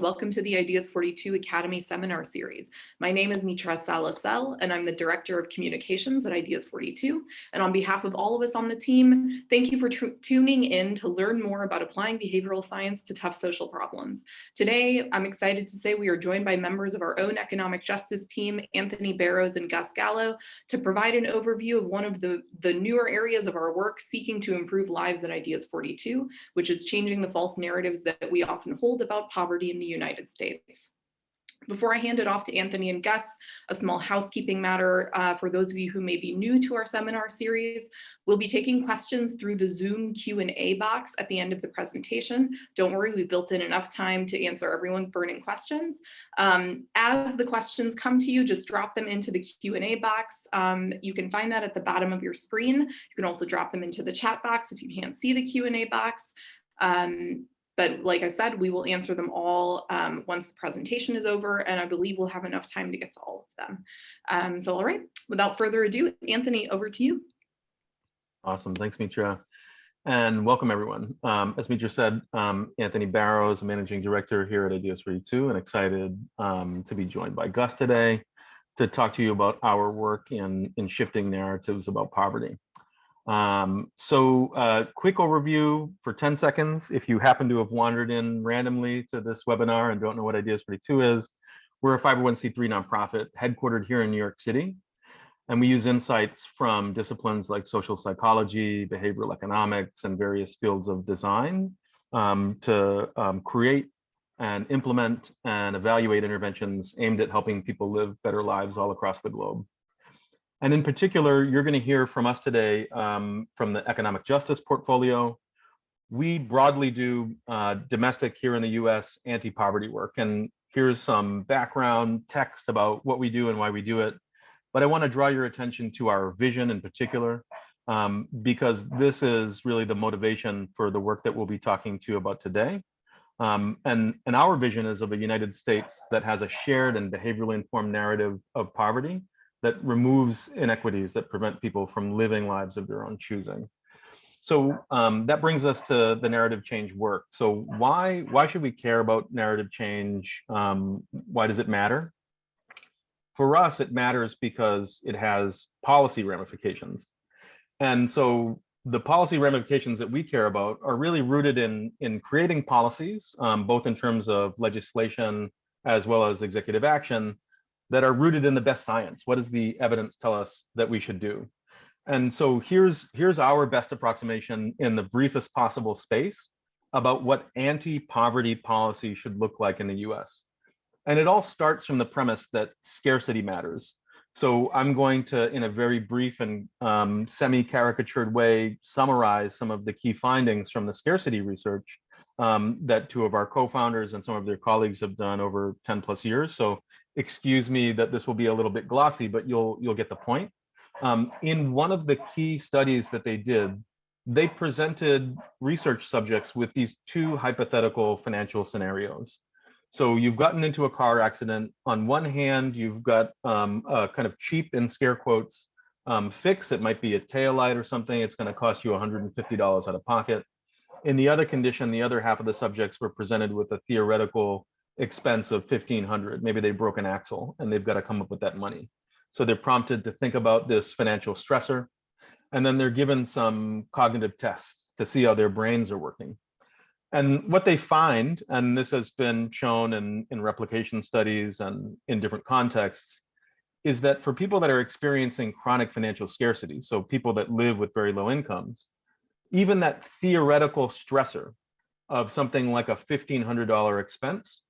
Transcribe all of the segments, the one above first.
Welcome to the Ideas 42 Academy Seminar Series. My name is Mitra Salasel, and I'm the Director of Communications at Ideas 42. And on behalf of all of us on the team, thank you for tuning in to learn more about applying behavioral science to tough social problems. Today, I'm excited to say we are joined by members of our own economic justice team, Anthony Barrows and Galo, to provide an overview of one of the newer areas of our work seeking to improve lives at Ideas 42, which is changing the false narratives that we often hold about poverty in the United States. Before I hand it off to Anthony and Gus, a small housekeeping matter for those of you who may be new to our seminar series. We'll be taking questions through the Zoom Q&A box at the end of the presentation. Don't worry, we built in enough time to answer everyone's burning questions. As the questions come to you, just drop them into the Q&A box. You can find that at the bottom of your screen. You can also drop them into the chat box if you can't see the Q&A box. But like I said, we will answer them all once the presentation is over, and I believe we'll have enough time to get to all of them. So all right, without further ado, Anthony, over to you. Awesome, thanks Mitra, and welcome everyone. As Mitra said, Anthony Barrows, Managing Director here at Ideas 42, and excited to be joined by Gus today to talk to you about our work in shifting narratives about poverty. Quick overview for 10 seconds. If you happen to have wandered in randomly to this webinar and don't know what Ideas 42 is, we're a 501c3 nonprofit headquartered here in New York City. And we use insights from disciplines like social psychology, behavioral economics, and various fields of design to create and implement and evaluate interventions aimed at helping people live better lives all across the globe. And in particular, you're going to hear from us today from the economic justice portfolio. We broadly do domestic here in the US anti-poverty work. And here's some background text about what we do and why we do it. But I want to draw your attention to our vision in particular, because this is really the motivation for the work that we'll be talking to you about today. And our vision is of a United States that has a shared and behaviorally informed narrative of poverty that removes inequities that prevent people from living lives of their own choosing. So that brings us to the narrative change work. So why should we care about narrative change? Why does it matter? For us, it matters because it has policy ramifications. And so the policy ramifications that we care about are really rooted in creating policies, both in terms of legislation as well as executive action, that are rooted in the best science. What does the evidence tell us that we should do? And so here's our best approximation in the briefest possible space about what anti-poverty policy should look like in the US. And it all starts from the premise that scarcity matters. So I'm going to, in a very brief and semi-caricatured way, summarize some of the key findings from the scarcity research that two of our co-founders and some of their colleagues have done over 10 plus years. So excuse me that this will be a little bit glossy, but you'll get the point. In one of the key studies that they did, they presented research subjects with these two hypothetical financial scenarios. So you've gotten into a car accident. On one hand, you've got a kind of cheap, in scare quotes, fix. It might be a taillight or something. It's going to cost you $150 out of pocket. In the other condition, the other half of the subjects were presented with a theoretical expense of $1,500. Maybe they broke an axle and they've got to come up with that money. So they're prompted to think about this financial stressor, and then they're given some cognitive tests to see how their brains are working. And what they find, and this has been shown in replication studies and in different contexts, is that for people that are experiencing chronic financial scarcity, so people that live with very low incomes, even that theoretical stressor of something like a $1,500 expense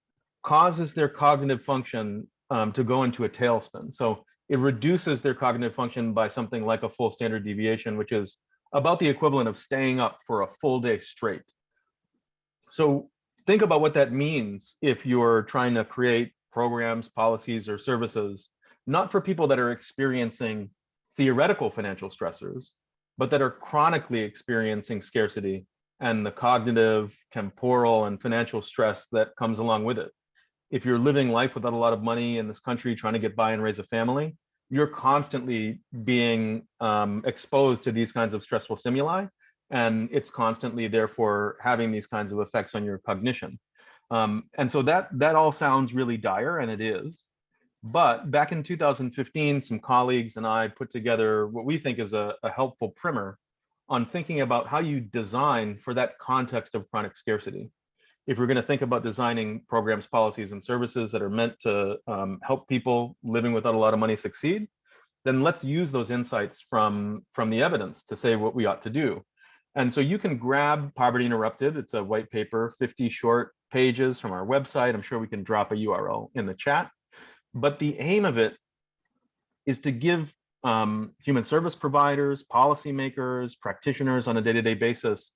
causes their cognitive function to go into a tailspin. So it reduces their cognitive function by something like a full standard deviation, which is about the equivalent of staying up for a full day straight. So think about what that means if you're trying to create programs, policies, or services, not for people that are experiencing theoretical financial stressors, but that are chronically experiencing scarcity and the cognitive, temporal, and financial stress that comes along with it. If you're living life without a lot of money in this country, trying to get by and raise a family, you're constantly being exposed to these kinds of stressful stimuli, and it's constantly, therefore, having these kinds of effects on your cognition. And so that all sounds really dire, and it is. But back in 2015, some colleagues and I put together what we think is a helpful primer on thinking about how you design for that context of chronic scarcity. If we're going to think about designing programs, policies, and services that are meant to help people living without a lot of money succeed, then let's use those insights from the evidence to say what we ought to do. And so you can grab Poverty Interrupted. It's a white paper, 50 short pages from our website. I'm sure we can drop a URL in the chat. But the aim of it is to give human service providers, policymakers, practitioners on a day-to-day basis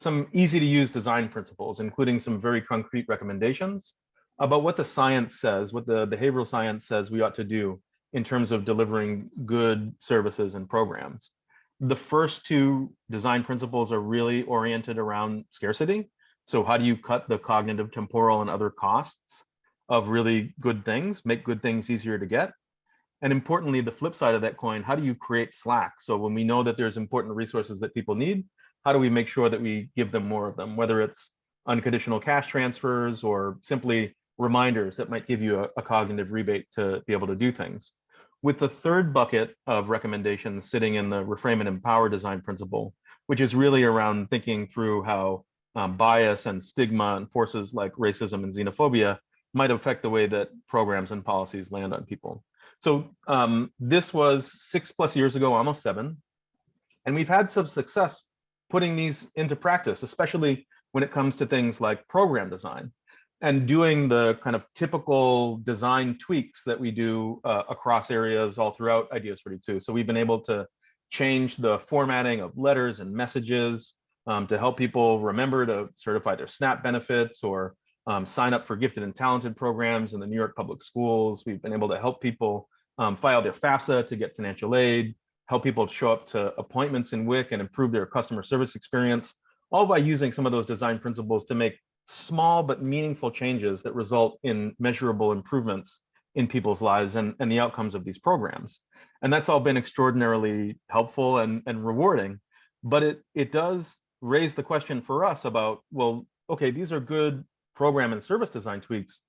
some easy to use design principles, including some very concrete recommendations about what the science says, what the behavioral science says we ought to do in terms of delivering good services and programs. The first two design principles are really oriented around scarcity. So how do you cut the cognitive, temporal, and other costs of really good things, make good things easier to get? And importantly, the flip side of that coin, how do you create slack? So when we know that there's important resources that people need, how do we make sure that we give them more of them, whether it's unconditional cash transfers or simply reminders that might give you a cognitive rebate to be able to do things. With the third bucket of recommendations sitting in the reframe and empower design principle, which is really around thinking through how bias and stigma and forces like racism and xenophobia might affect the way that programs and policies land on people. So this was 6+ years ago, almost 7. And we've had some success putting these into practice, especially when it comes to things like program design and doing the kind of typical design tweaks that we do across areas all throughout Ideas 42. So we've been able to change the formatting of letters and messages to help people remember to certify their SNAP benefits or sign up for gifted and talented programs in the New York public schools. We've been able to help people file their FAFSA to get financial aid, help people show up to appointments in WIC and improve their customer service experience, all by using some of those design principles to make small but meaningful changes that result in measurable improvements in people's lives and the outcomes of these programs. And that's all been extraordinarily helpful and rewarding. But it does raise the question for us about, well, okay, these are good program and service design tweaks,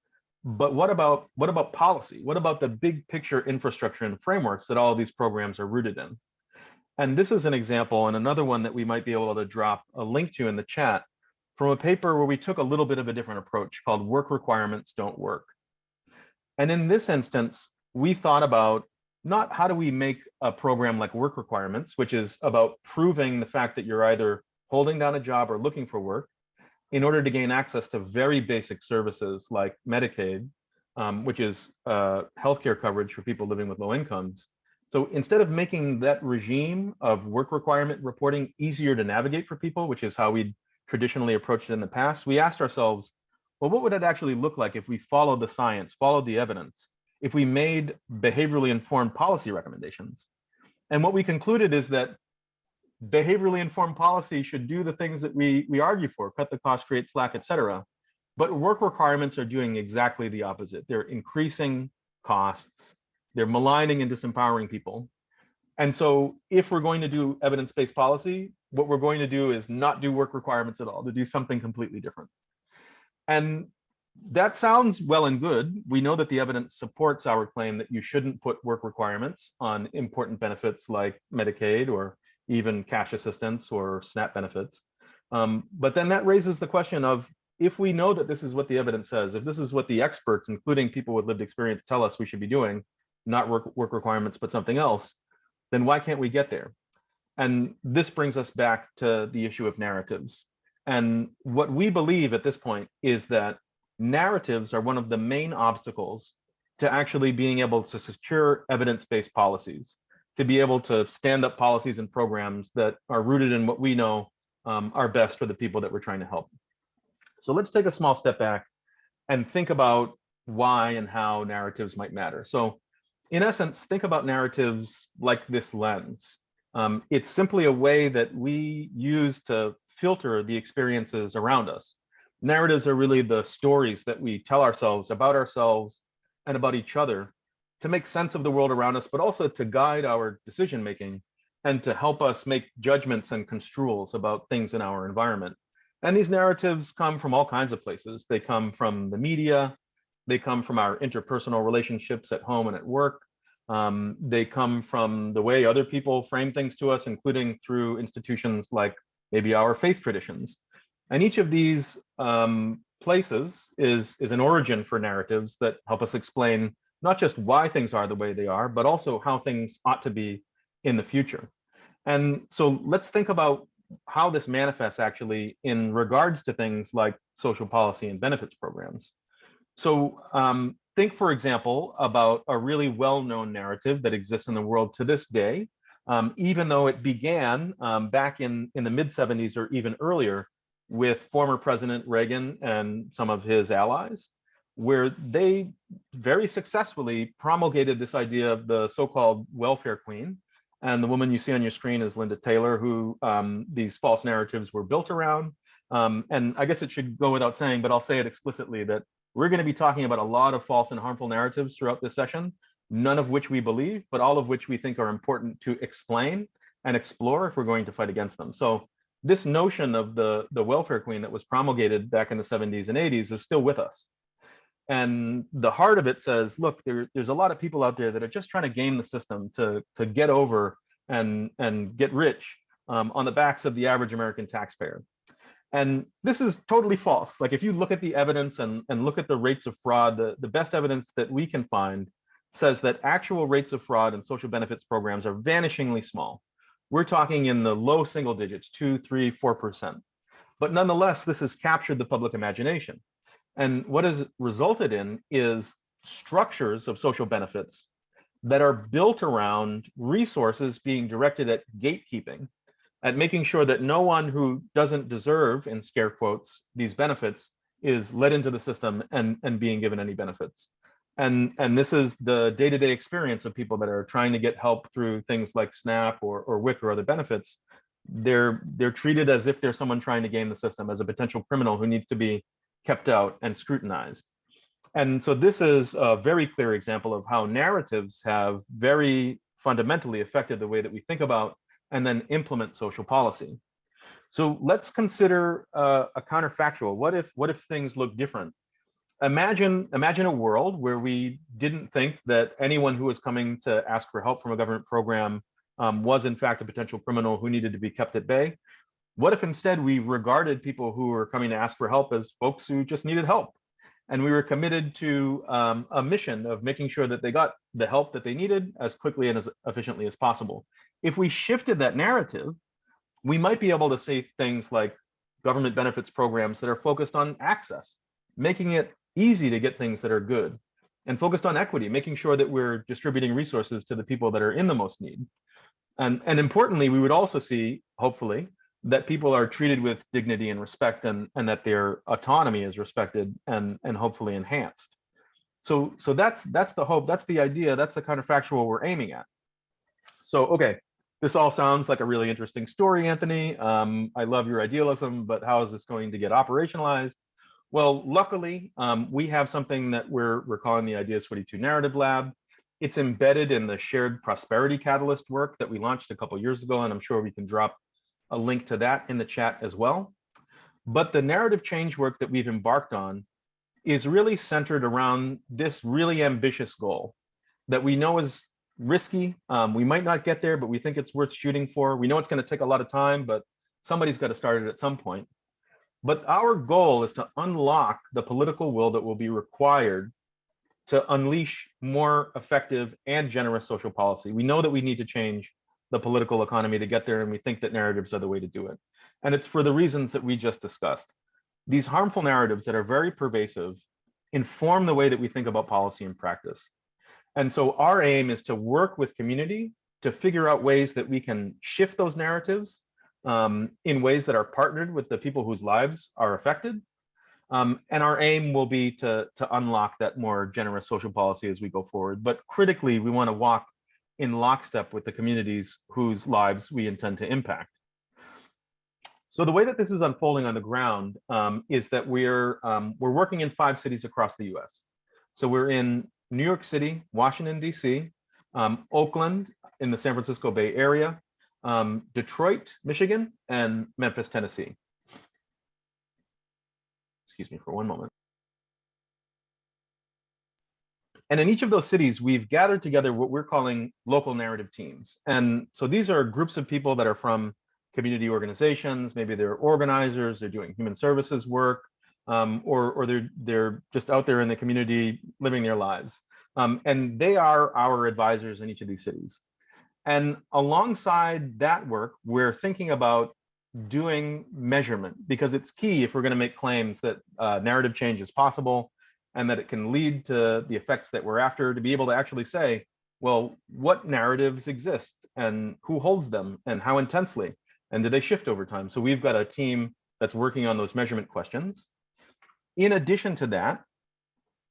but what about policy? What about the big picture infrastructure and frameworks that all of these programs are rooted in? And this is an example, and another one that we might be able to drop a link to in the chat, from a paper where we took a little bit of a different approach called Work Requirements Don't Work. And in this instance, we thought about not how do we make a program like Work Requirements, which is about proving the fact that you're either holding down a job or looking for work, in order to gain access to very basic services like Medicaid, which is healthcare coverage for people living with low incomes. So instead of making that regime of work requirement reporting easier to navigate for people, which is how we traditionally approached it in the past, we asked ourselves, well, what would it actually look like if we followed the science, followed the evidence, if we made behaviorally informed policy recommendations? And what we concluded is that behaviorally informed policy should do the things that we argue for, cut the cost, create slack, et cetera. But work requirements are doing exactly the opposite. They're increasing costs, they're maligning and disempowering people. And so if we're going to do evidence-based policy, what we're going to do is not do work requirements at all, to do something completely different. And that sounds well and good. We know that the evidence supports our claim that you shouldn't put work requirements on important benefits like Medicaid or even cash assistance or SNAP benefits. But then that raises the question of, if we know that this is what the evidence says, if this is what the experts, including people with lived experience, tell us we should be doing, not work requirements, but something else, then why can't we get there? And this brings us back to the issue of narratives. And what we believe at this point is that narratives are one of the main obstacles to actually being able to secure evidence-based policies, to be able to stand up policies and programs that are rooted in what we know are best for the people that we're trying to help. So let's take a small step back and think about why and how narratives might matter. So in essence, think about narratives like this lens. It's simply a way that we use to filter the experiences around us. Narratives are really the stories that we tell ourselves and about each other to make sense of the world around us, but also to guide our decision-making and to help us make judgments and construals about things in our environment. And these narratives come from all kinds of places. They come from the media, they come from our interpersonal relationships at home and at work. They come from the way other people frame things to us, including through institutions like maybe our faith traditions. And each of these places is an origin for narratives that help us explain not just why things are the way they are, but also how things ought to be in the future. And so let's think about how this manifests actually in regards to things like social policy and benefits programs. So think, for example, about a really well-known narrative that exists in the world to this day, even though it began back in the mid-70s or even earlier with former President Reagan and some of his allies, where they very successfully promulgated this idea of the so-called welfare queen. And the woman you see on your screen is Linda Taylor, who these false narratives were built around. And I guess it should go without saying, but I'll say it explicitly, that we're going to be talking about a lot of false and harmful narratives throughout this session, none of which we believe, but all of which we think are important to explain and explore if we're going to fight against them. So this notion of the welfare queen that was promulgated back in the 70s and 80s is still with us. And the heart of it says, look, there's a lot of people out there that are just trying to game the system to get over and get rich on the backs of the average American taxpayer. And this is totally false. Like if you look at the evidence and look at the rates of fraud, the best evidence that we can find says that actual rates of fraud in social benefits programs are vanishingly small. We're talking in the low single digits, 2, 3, 4%. But nonetheless, this has captured the public imagination. And what has resulted in is structures of social benefits that are built around resources being directed at gatekeeping, at making sure that no one who doesn't deserve, in scare quotes, these benefits is let into the system and being given any benefits. And this is the day-to-day experience of people that are trying to get help through things like SNAP or WIC or other benefits. They're treated as if they're someone trying to game the system, as a potential criminal who needs to be kept out and scrutinized. And so this is a very clear example of how narratives have very fundamentally affected the way that we think about and then implement social policy. So let's consider a counterfactual. What if things look different? Imagine a world where we didn't think that anyone who was coming to ask for help from a government program was in fact a potential criminal who needed to be kept at bay. What if instead we regarded people who were coming to ask for help as folks who just needed help? And we were committed to a mission of making sure that they got the help that they needed as quickly and as efficiently as possible. If we shifted that narrative, we might be able to say things like government benefits programs that are focused on access, making it easy to get things that are good, and focused on equity, making sure that we're distributing resources to the people that are in the most need. And importantly, we would also see, hopefully, that people are treated with dignity and respect, and that their autonomy is respected and hopefully enhanced. So that's the hope, that's the idea, that's the counterfactual we're aiming at. So, okay, this all sounds like a really interesting story, Anthony. I love your idealism, but how is this going to get operationalized? Well, luckily, we have something that we're calling the Ideas 42 Narrative Lab. It's embedded in the Shared Prosperity Catalyst work that we launched a couple years ago, and I'm sure we can drop a link to that in the chat as well. But the narrative change work that we've embarked on is really centered around this really ambitious goal that we know is risky. We might not get there, but we think it's worth shooting for. We know it's going to take a lot of time, but somebody's got to start it at some point. But our goal is to unlock the political will that will be required to unleash more effective and generous social policy. We know that we need to change the political economy to get there, and we think that narratives are the way to do it. And it's for the reasons that we just discussed. These harmful narratives that are very pervasive inform the way that we think about policy and practice. And so our aim is to work with community to figure out ways that we can shift those narratives in ways that are partnered with the people whose lives are affected. And our aim will be to unlock that more generous social policy as we go forward. But critically, we want to walk in lockstep with the communities whose lives we intend to impact. So the way that this is unfolding on the ground is that we're working in 5 cities across the US. So we're in New York City, Washington, DC, Oakland in the San Francisco Bay Area, Detroit, Michigan, and Memphis, Tennessee. excuse me for one moment. And in each of those cities, we've gathered together what we're calling local narrative teams. And so these are groups of people that are from community organizations. Maybe they're organizers, they're doing human services work, or they're just out there in the community living their lives. And they are our advisors in each of these cities. And alongside that work, we're thinking about doing measurement, because it's key if we're going to make claims that narrative change is possible and that it can lead to the effects that we're after, to be able to actually say, well, what narratives exist and who holds them and how intensely, and do they shift over time? So we've got a team that's working on those measurement questions. In addition to that,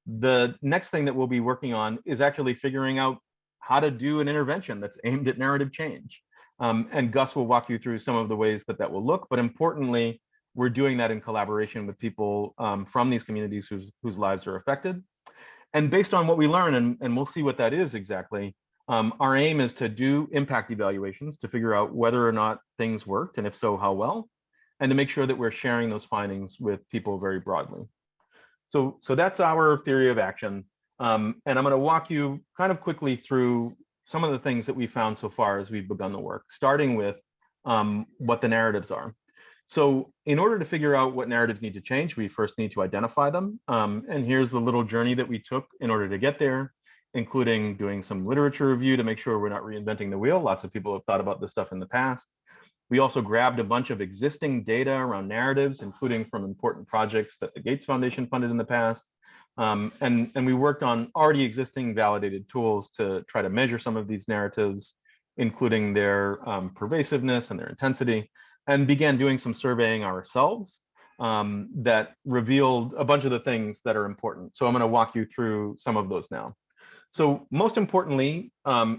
the next thing that we'll be working on is actually figuring out how to do an intervention that's aimed at narrative change. And Gus will walk you through some of the ways that that will look, but importantly, we're doing that in collaboration with people from these communities whose lives are affected. And based on what we learn, and we'll see what that is exactly, our aim is to do impact evaluations to figure out whether or not things worked, and if so, how well, and to make sure that we're sharing those findings with people very broadly. So that's our theory of action. And I'm going to walk you kind of quickly through some of the things that we found so far as we've begun the work, starting with what the narratives are. So in order to figure out what narratives need to change, we first need to identify them. And here's the little journey that we took in order to get there, including doing some literature review to make sure we're not reinventing the wheel. Lots of people have thought about this stuff in the past. We also grabbed a bunch of existing data around narratives, including from important projects that the Gates Foundation funded in the past. And we worked on already existing validated tools to try to measure some of these narratives, including their pervasiveness and their intensity, and began doing some surveying ourselves that revealed a bunch of the things that are important. So I'm going to walk you through some of those now. So most importantly,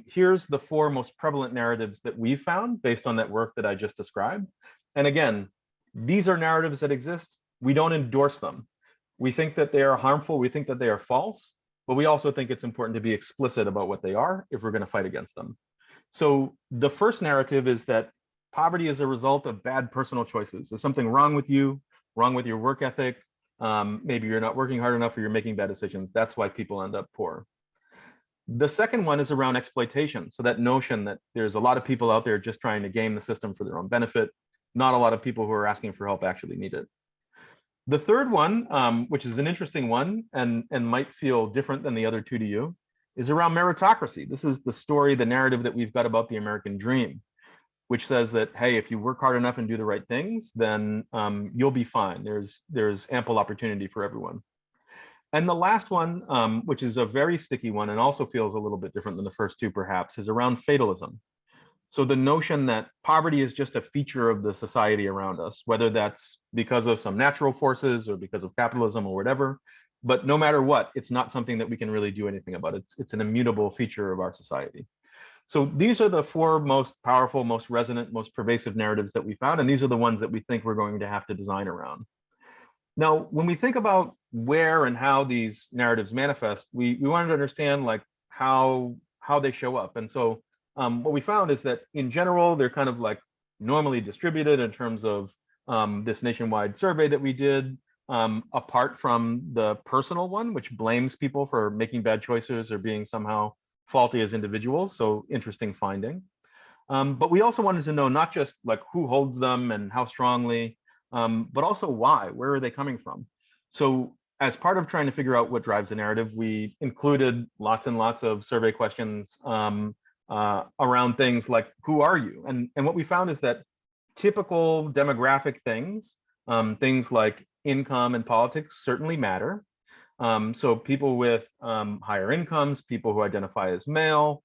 here's the 4 most prevalent narratives that we found based on that work that I just described. And again, these are narratives that exist. We don't endorse them. We think that they are harmful. We think that they are false, but we also think it's important to be explicit about what they are if we're going to fight against them. So the first narrative is that poverty is a result of bad personal choices. There's something wrong with you, wrong with your work ethic. Maybe you're not working hard enough or you're making bad decisions. That's why people end up poor. The second one is around exploitation. So that notion that there's a lot of people out there just trying to game the system for their own benefit. Not a lot of people who are asking for help actually need it. The third one, which is an interesting one and might feel different than the other 2 to you, is around meritocracy. This is the story, the narrative that we've got about the American dream, which says that, hey, if you work hard enough and do the right things, then you'll be fine. There's ample opportunity for everyone. And the last one, which is a very sticky one and also feels a little bit different than the first 2 perhaps, is around fatalism. So the notion that poverty is just a feature of the society around us, whether that's because of some natural forces or because of capitalism or whatever, but no matter what, it's not something that we can really do anything about. It's an immutable feature of our society. So these are the 4 most powerful, most resonant, most pervasive narratives that we found, and these are the ones that we think we're going to have to design around. Now, when we think about where and how these narratives manifest, we wanted to understand like how they show up. And so what we found is that in general, they're kind of like normally distributed in terms of this nationwide survey that we did, apart from the personal one, which blames people for making bad choices or being somehow faulty as individuals. So interesting finding. But we also wanted to know not just like who holds them and how strongly, but also why, where are they coming from? So as part of trying to figure out what drives the narrative, we included lots and lots of survey questions around things like, who are you? And what we found is that typical demographic things, things like income and politics certainly matter. So people with higher incomes, people who identify as male,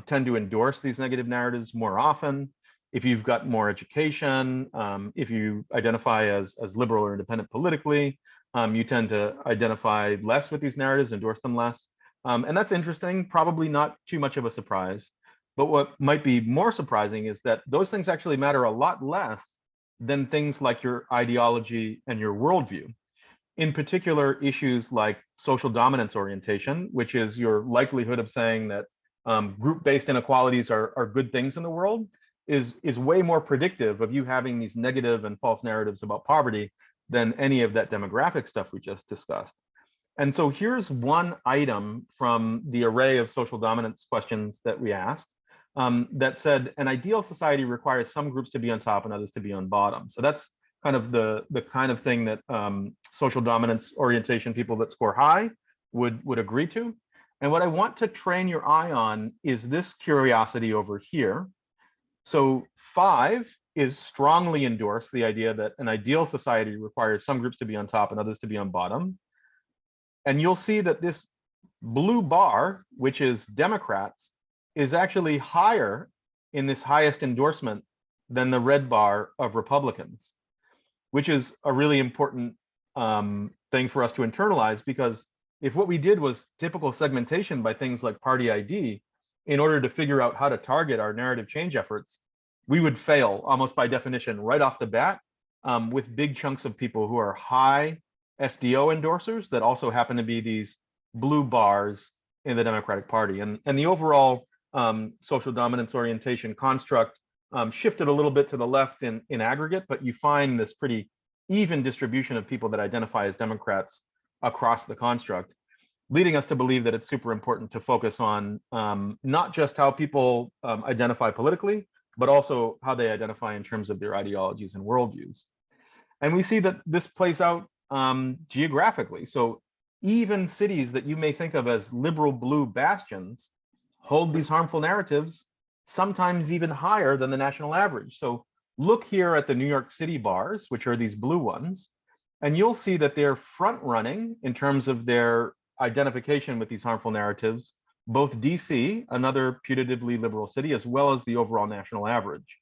tend to endorse these negative narratives more often. If you've got more education, if you identify as liberal or independent politically, you tend to identify less with these narratives, endorse them less. And that's interesting, probably not too much of a surprise. But what might be more surprising is that those things actually matter a lot less than things like your ideology and your worldview. In particular, issues like social dominance orientation, which is your likelihood of saying that group-based inequalities are good things in the world, is way more predictive of you having these negative and false narratives about poverty than any of that demographic stuff we just discussed. And so here's one item from the array of social dominance questions that we asked that said, an ideal society requires some groups to be on top and others to be on bottom. So that's kind of the kind of thing that social dominance orientation people that score high would agree to. And what I want to train your eye on is this curiosity over here. So 5 is strongly endorse the idea that an ideal society requires some groups to be on top and others to be on bottom. And you'll see that this blue bar, which is Democrats, is actually higher in this highest endorsement than the red bar of Republicans, which is a really important thing for us to internalize, because if what we did was typical segmentation by things like party ID in order to figure out how to target our narrative change efforts, we would fail almost by definition right off the bat with big chunks of people who are high SDO endorsers that also happen to be these blue bars in the Democratic Party. And the overall social dominance orientation construct shifted a little bit to the left in aggregate, but you find this pretty even distribution of people that identify as Democrats across the construct, leading us to believe that it's super important to focus on not just how people identify politically, but also how they identify in terms of their ideologies and worldviews. And we see that this plays out geographically. So even cities that you may think of as liberal blue bastions hold these harmful narratives, sometimes even higher than the national average. So look here at the New York City bars, which are these blue ones, and you'll see that they're front running in terms of their identification with these harmful narratives, both DC, another putatively liberal city, as well as the overall national average.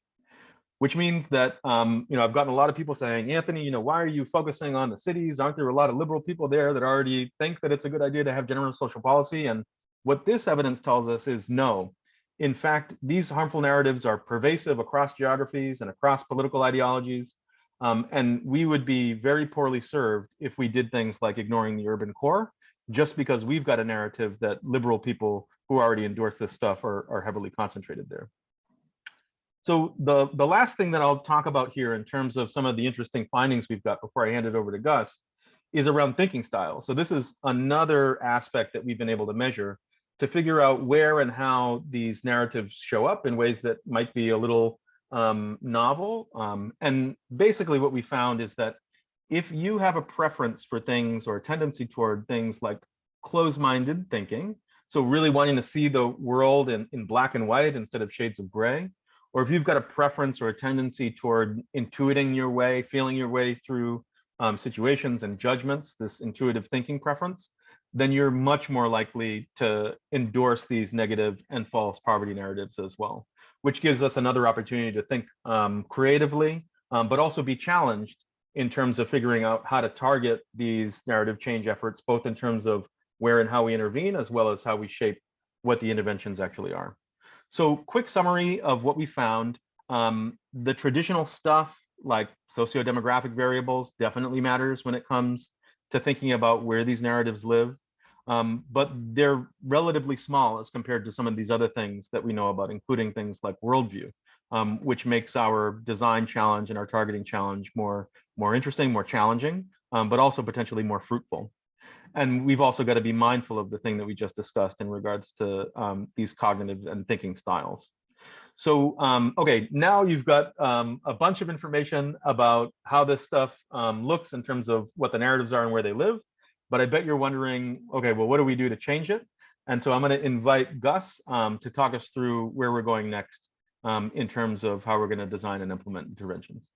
Which means that, I've gotten a lot of people saying, Anthony, why are you focusing on the cities? Aren't there a lot of liberal people there that already think that it's a good idea to have general social policy? And what this evidence tells us is no. In fact, these harmful narratives are pervasive across geographies and across political ideologies. And we would be very poorly served if we did things like ignoring the urban core, just because we've got a narrative that liberal people who already endorse this stuff are heavily concentrated there. So the last thing that I'll talk about here in terms of some of the interesting findings we've got before I hand it over to Gus is around thinking style. So this is another aspect that we've been able to measure to figure out where and how these narratives show up in ways that might be a little novel. And basically what we found is that if you have a preference for things or a tendency toward things like closed-minded thinking, so really wanting to see the world in black and white instead of shades of gray, or if you've got a preference or a tendency toward intuiting your way, feeling your way through situations and judgments, this intuitive thinking preference, then you're much more likely to endorse these negative and false poverty narratives as well, which gives us another opportunity to think creatively, but also be challenged in terms of figuring out how to target these narrative change efforts, both in terms of where and how we intervene, as well as how we shape what the interventions actually are. So quick summary of what we found. The traditional stuff like socio-demographic variables definitely matters when it comes to thinking about where these narratives live, but they're relatively small as compared to some of these other things that we know about, including things like worldview, which makes our design challenge and our targeting challenge more interesting, more challenging, but also potentially more fruitful. And we've also got to be mindful of the thing that we just discussed in regards to these cognitive and thinking styles. So, okay, now you've got a bunch of information about how this stuff looks in terms of what the narratives are and where they live. But I bet you're wondering, okay, well, what do we do to change it? And so I'm going to invite Gus to talk us through where we're going next in terms of how we're going to design and implement interventions.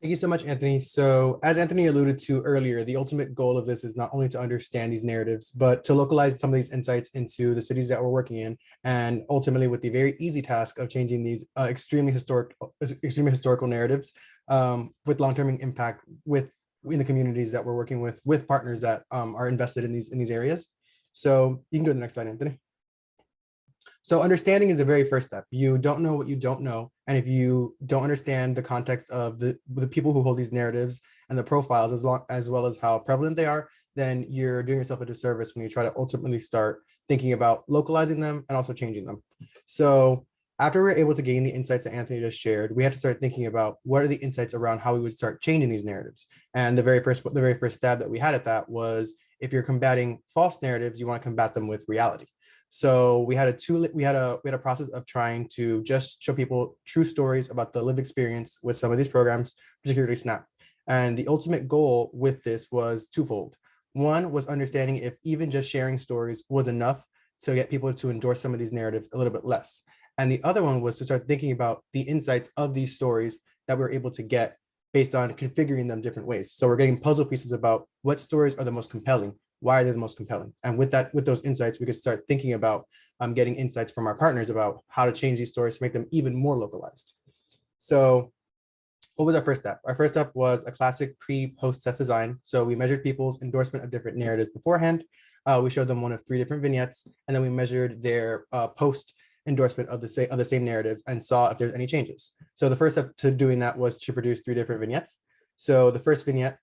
Thank you so much, Anthony. So as Anthony alluded to earlier, the ultimate goal of this is not only to understand these narratives, but to localize some of these insights into the cities that we're working in, and ultimately with the very easy task of changing these extremely historical narratives with long-term impact in the communities that we're working with partners that are invested in these areas. So you can go to the next slide, Anthony. So understanding is the very first step. You don't know what you don't know. And if you don't understand the context of the people who hold these narratives and the profiles, as well as how prevalent they are, then you're doing yourself a disservice when you try to ultimately start thinking about localizing them and also changing them. So After we were able to gain the insights that Anthony just shared, we had to start thinking about what are the insights around how we would start changing these narratives. And the very first stab that we had at that was, if you're combating false narratives, you want to combat them with reality. So we had a process of trying to just show people true stories about the lived experience with some of these programs, particularly SNAP. And the ultimate goal with this was twofold. One was understanding if even just sharing stories was enough to get people to endorse some of these narratives a little bit less. And the other one was to start thinking about the insights of these stories that we're able to get based on configuring them different ways. So we're getting puzzle pieces about what stories are the most compelling, why are they the most compelling? And with those insights, we could start thinking about getting insights from our partners about how to change these stories to make them even more localized. So what was our first step? Our first step was a classic pre-post test design. So we measured people's endorsement of different narratives beforehand. We showed them one of 3 different vignettes, and then we measured their post endorsement of the same narratives and saw if there's any changes. So the first step to doing that was to produce 3 different vignettes. So the first vignette,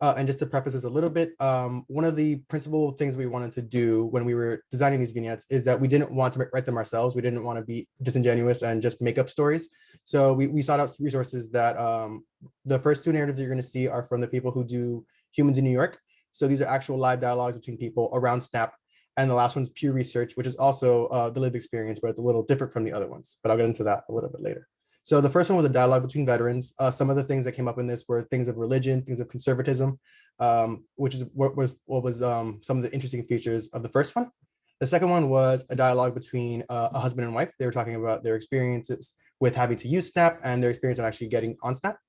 and just to preface this a little bit, one of the principal things we wanted to do when we were designing these vignettes is that we didn't want to write them ourselves. We didn't want to be disingenuous and just make up stories. So we sought out resources that the first 2 narratives you're going to see are from the people who do Humans in New York. So these are actual live dialogues between people around SNAP. And the last one's Pew Research, which is also the lived experience, but it's a little different from the other ones. But I'll get into that a little bit later. So the first one was a dialogue between veterans. Some of the things that came up in this were things of religion, things of conservatism, which is what was some of the interesting features of the first one. The second one was a dialogue between a husband and wife. They were talking about their experiences with having to use SNAP and their experience of actually getting on SNAP.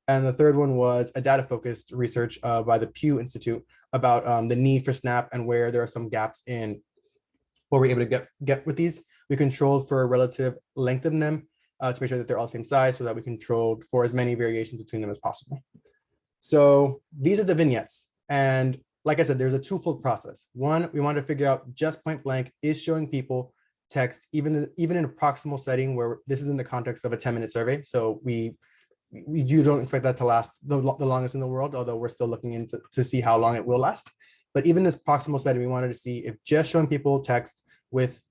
And the third one was a data-focused research by the Pew Institute about the need for SNAP and where there are some gaps in what we're able to get with these. We controlled for a relative length of them to make sure that they're all the same size, so that we controlled for as many variations between them as possible. So these are the vignettes. And like I said, there's a twofold process. One, we wanted to figure out just point blank, is showing people text, even in a proximal setting where this is in the context of a 10-minute survey. So you don't expect that to last the longest in the world, although we're still looking into to see how long it will last. But even this proximal setting, we wanted to see if just showing people text with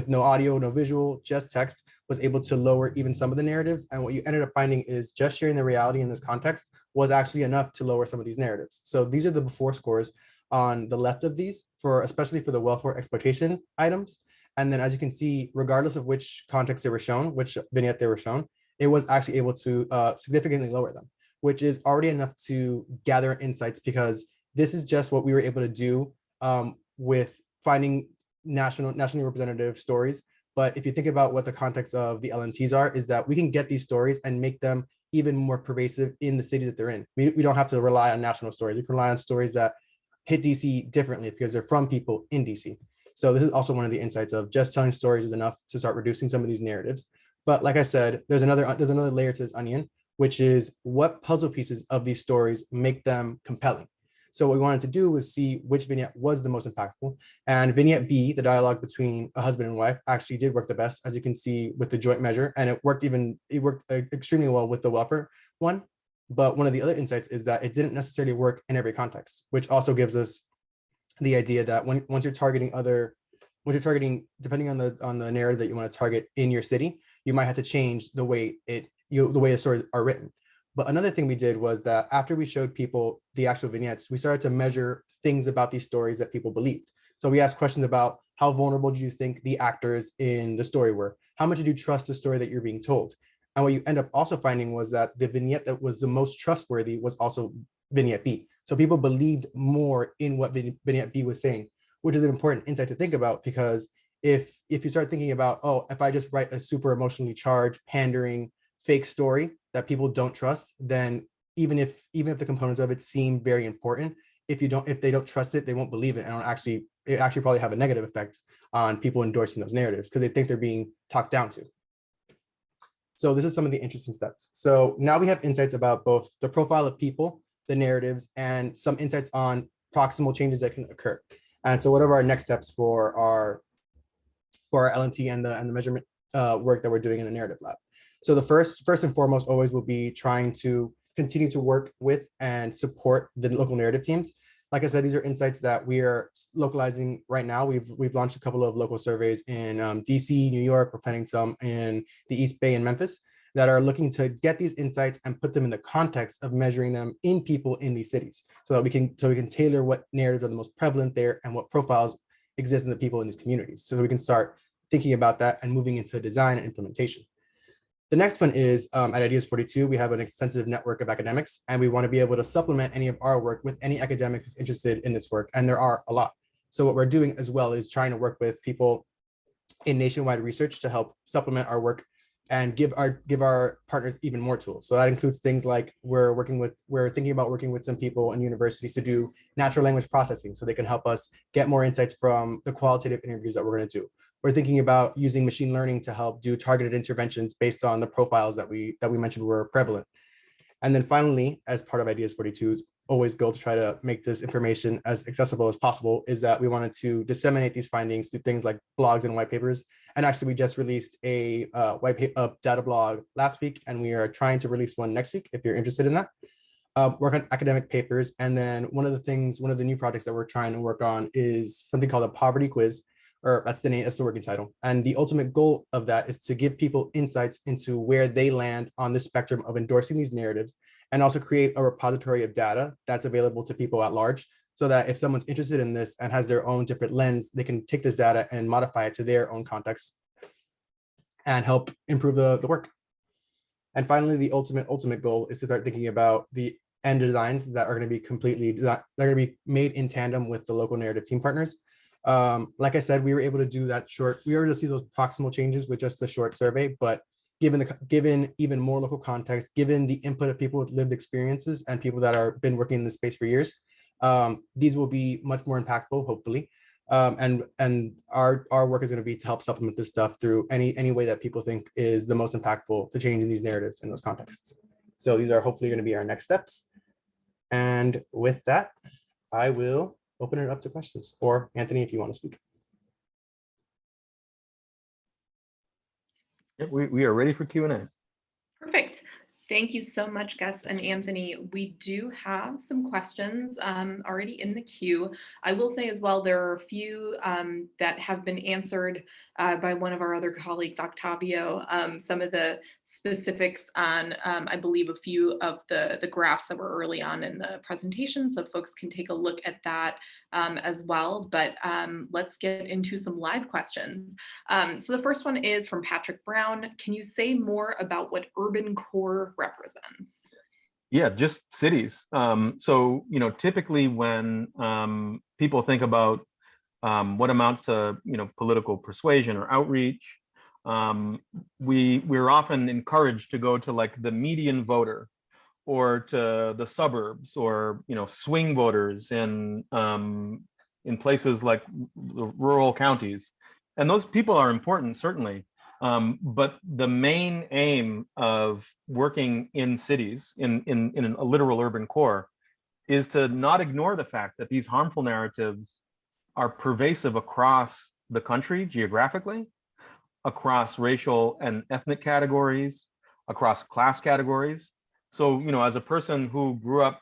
no audio, no visual, just text was able to lower even some of the narratives. And what you ended up finding is just sharing the reality in this context was actually enough to lower some of these narratives. So these are the before scores on the left of these, especially for the welfare exploitation items. And then as you can see, regardless of which context they were shown, which vignette they were shown, it was actually able to significantly lower them, which is already enough to gather insights, because this is just what we were able to do with finding nationally representative stories. But if you think about what the context of the LNCs are, is that we can get these stories and make them even more pervasive in the city that they're in. We don't have to rely on national stories. We can rely on stories that hit DC differently because they're from people in DC. So this is also one of the insights of just telling stories is enough to start reducing some of these narratives. But like I said, there's another layer to this onion, which is what puzzle pieces of these stories make them compelling. So what we wanted to do was see which vignette was the most impactful. And vignette B, the dialogue between a husband and wife, actually did work the best, as you can see with the joint measure. And it worked extremely well with the welfare one. But one of the other insights is that it didn't necessarily work in every context, which also gives us the idea that once you're targeting, depending on the narrative that you want to target in your city, you might have to change the way the stories are written. But another thing we did was that after we showed people the actual vignettes, we started to measure things about these stories that people believed. So we asked questions about how vulnerable do you think the actors in the story were? How much did you trust the story that you're being told? And what you end up also finding was that the vignette that was the most trustworthy was also vignette B. So people believed more in what vignette B was saying, which is an important insight to think about, because if you start thinking about, oh, if I just write a super emotionally charged, pandering, fake story that people don't trust, then even if the components of it seem very important, if they don't trust it, they won't believe it, and it actually probably have a negative effect on people endorsing those narratives because they think they're being talked down to. So this is some of the interesting steps. So now we have insights about both the profile of people, the narratives, and some insights on proximal changes that can occur. And so what are our next steps for our LNT and the measurement work that we're doing in the narrative lab? So the first and foremost always will be trying to continue to work with and support the local narrative teams. Like I said, these are insights that we are localizing right now. We've launched a couple of local surveys in DC, New York. We're planning some in the East Bay and Memphis that are looking to get these insights and put them in the context of measuring them in people in these cities, so that we can tailor what narratives are the most prevalent there and what profiles exist in the people in these communities. So we can start thinking about that and moving into design and implementation. The next one is at Ideas 42, we have an extensive network of academics, and we want to be able to supplement any of our work with any academic who's interested in this work, and there are a lot. So what we're doing as well is trying to work with people in nationwide research to help supplement our work and give our partners even more tools. So that includes things like we're thinking about working with some people in universities to do natural language processing, so they can help us get more insights from the qualitative interviews that we're going to do. We're thinking about using machine learning to help do targeted interventions based on the profiles that we mentioned were prevalent. And then finally, as part of Ideas 42's always goal to try to make this information as accessible as possible, is that we wanted to disseminate these findings through things like blogs and white papers. And actually, we just released a data blog last week, and we are trying to release one next week if you're interested in that. Work on academic papers. And then one of the new projects that we're trying to work on is something called a poverty quiz, or that's the working title. And the ultimate goal of that is to give people insights into where they land on the spectrum of endorsing these narratives, and also create a repository of data that's available to people at large, so that if someone's interested in this and has their own different lens, they can take this data and modify it to their own context and help improve the work. And finally, the ultimate goal is to start thinking about the end designs that are going to be made in tandem with the local narrative team partners. Like I said, we were able to do that we were able to see those proximal changes with just the short survey, but given even more local context, given the input of people with lived experiences and people that are been working in this space for years, these will be much more impactful, hopefully. And our work is going to be to help supplement this stuff through any way that people think is the most impactful to changing these narratives in those contexts. So these are hopefully going to be our next steps. And with that, I will open it up to questions, or Anthony, if you want to speak. Yeah, we are ready for Q&A. Perfect. Thank you so much, Gus and Anthony. We do have some questions already in the queue. I will say as well, there are a few that have been answered by one of our other colleagues, Octavio. Some of the specifics on, I believe, a few of the graphs that were early on in the presentation, so folks can take a look at that as well. But let's get into some live questions. So the first one is from Patrick Brown. Can you say more about what urban core represents? Yeah, just cities. So, typically when people think about what amounts to, political persuasion or outreach, we're often encouraged to go to like the median voter, or to the suburbs, or swing voters in places like the rural counties, and those people are important, certainly. But the main aim of working in cities, in a literal urban core, is to not ignore the fact that these harmful narratives are pervasive across the country geographically, across racial and ethnic categories, across class categories. So, as a person who grew up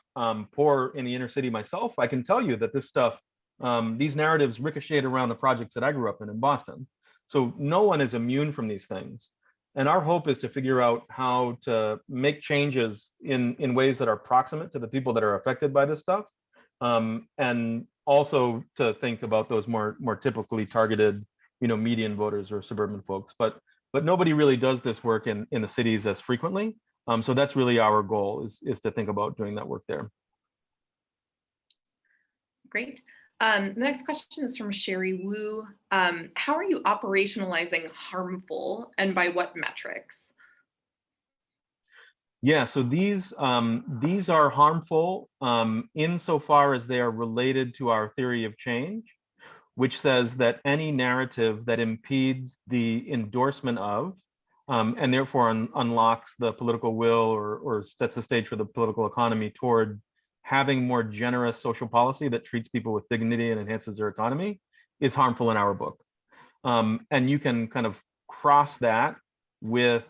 poor in the inner city myself, I can tell you that this stuff, these narratives ricocheted around the projects that I grew up in Boston. So no one is immune from these things. And our hope is to figure out how to make changes in ways that are proximate to the people that are affected by this stuff. And also to think about those more typically targeted, median voters or suburban folks. But nobody really does this work in the cities as frequently. So that's really our goal, is to think about doing that work there. Great. The next question is from Sherry Wu. How are you operationalizing harmful, and by what metrics? Yeah, so these are harmful insofar as they are related to our theory of change, which says that any narrative that impedes the endorsement of, and therefore unlocks the political will, or sets the stage for the political economy toward having more generous social policy that treats people with dignity and enhances their autonomy, is harmful in our book. And you can kind of cross that with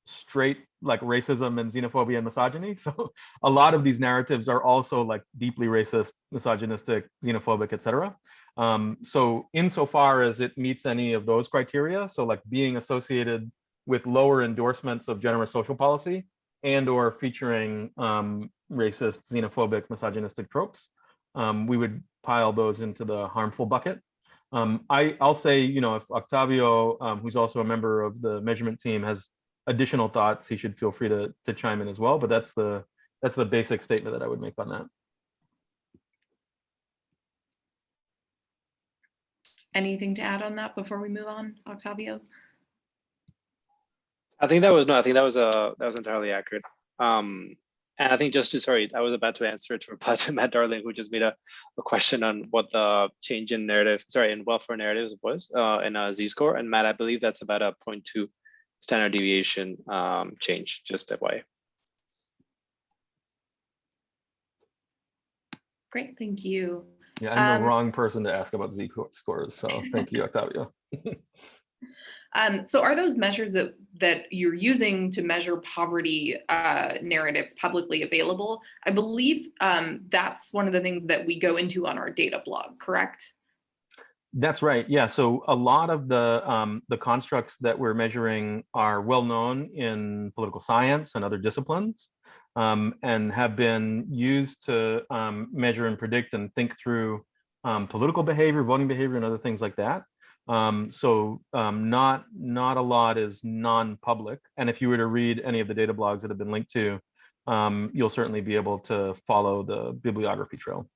straight like racism and xenophobia and misogyny. So a lot of these narratives are also like deeply racist misogynistic, xenophobic, etc. So insofar as it meets any of those criteria, so like being associated with lower endorsements of generous social policy and or featuring racist, xenophobic, misogynistic tropes, we would pile those into the harmful bucket. I'll say, if Octavio, who's also a member of the measurement team, has additional thoughts, he should feel free to chime in as well. But that's the basic statement that I would make on that. Anything to add on that before we move on, Octavio? I think that was entirely accurate. And I think I was about to answer to reply to Matt Darling, who just made a question on what the change in in welfare narratives was in a Z-score. And Matt, I believe that's about a 0.2 standard deviation change, just FYI. Great, thank you. Yeah, I'm the wrong person to ask about Z-scores, so thank you, Octavio. So are those measures that you're using to measure poverty narratives publicly available? I believe that's one of the things that we go into on our data blog, correct? That's right. Yeah. So a lot of the constructs that we're measuring are well known in political science and other disciplines, and have been used to measure and predict and think through political behavior, voting behavior, and other things like that. So not a lot is non-public. And if you were to read any of the data blogs that have been linked to, you'll certainly be able to follow the bibliography trail.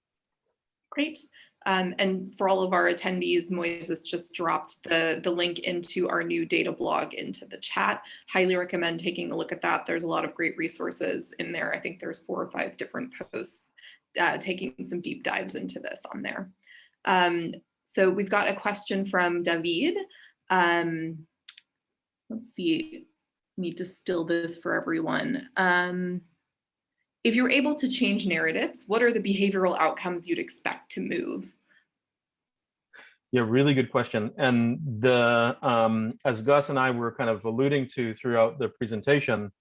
Great. And for all of our attendees, Moises just dropped the link into our new data blog into the chat. Highly recommend taking a look at that. There's a lot of great resources in there. I think there's 4 or 5 different posts taking some deep dives into this on there. So we've got a question from David. Let's see, need to distill this for everyone. If you're able to change narratives, what are the behavioral outcomes you'd expect to move? Yeah, really good question. And as Gus and I were kind of alluding to throughout the presentation,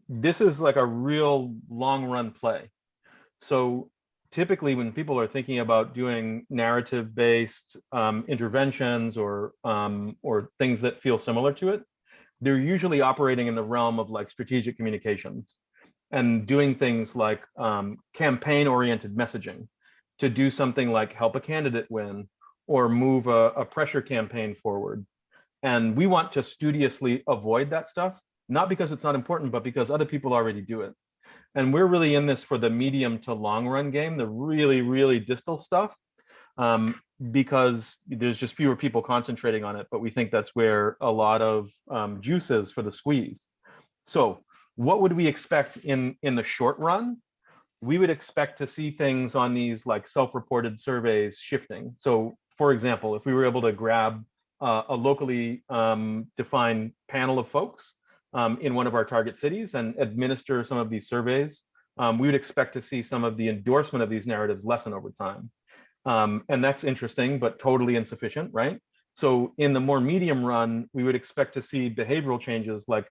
this is like a real long run play. So typically when people are thinking about doing narrative-based interventions or things that feel similar to it, they're usually operating in the realm of like strategic communications and doing things like campaign-oriented messaging to do something like help a candidate win or move a pressure campaign forward. And we want to studiously avoid that stuff, not because it's not important, but because other people already do it. And we're really in this for the medium to long run game, the really, really distal stuff, because there's just fewer people concentrating on it, but we think that's where a lot of juice is for the squeeze. So what would we expect in the short run? We would expect to see things on these like self-reported surveys shifting. So for example, if we were able to grab a locally defined panel of folks in one of our target cities and administer some of these surveys, we would expect to see some of the endorsement of these narratives lessen over time. And that's interesting, but totally insufficient, right? So in the more medium run, we would expect to see behavioral changes like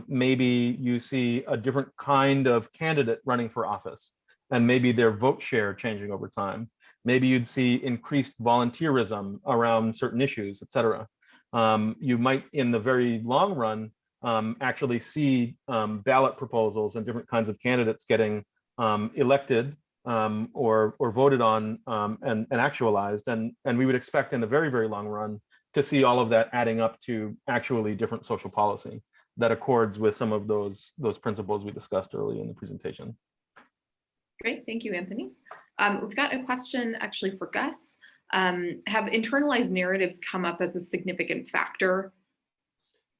maybe you see a different kind of candidate running for office, and maybe their vote share changing over time. Maybe you'd see increased volunteerism around certain issues, et cetera. You might, in the very long run, actually see ballot proposals and different kinds of candidates getting elected or voted on and actualized. And we would expect in the very, very long run to see all of that adding up to actually different social policy that accords with some of those principles we discussed early in the presentation. Great, thank you, Anthony. We've got a question actually for Gus. Have internalized narratives come up as a significant factor?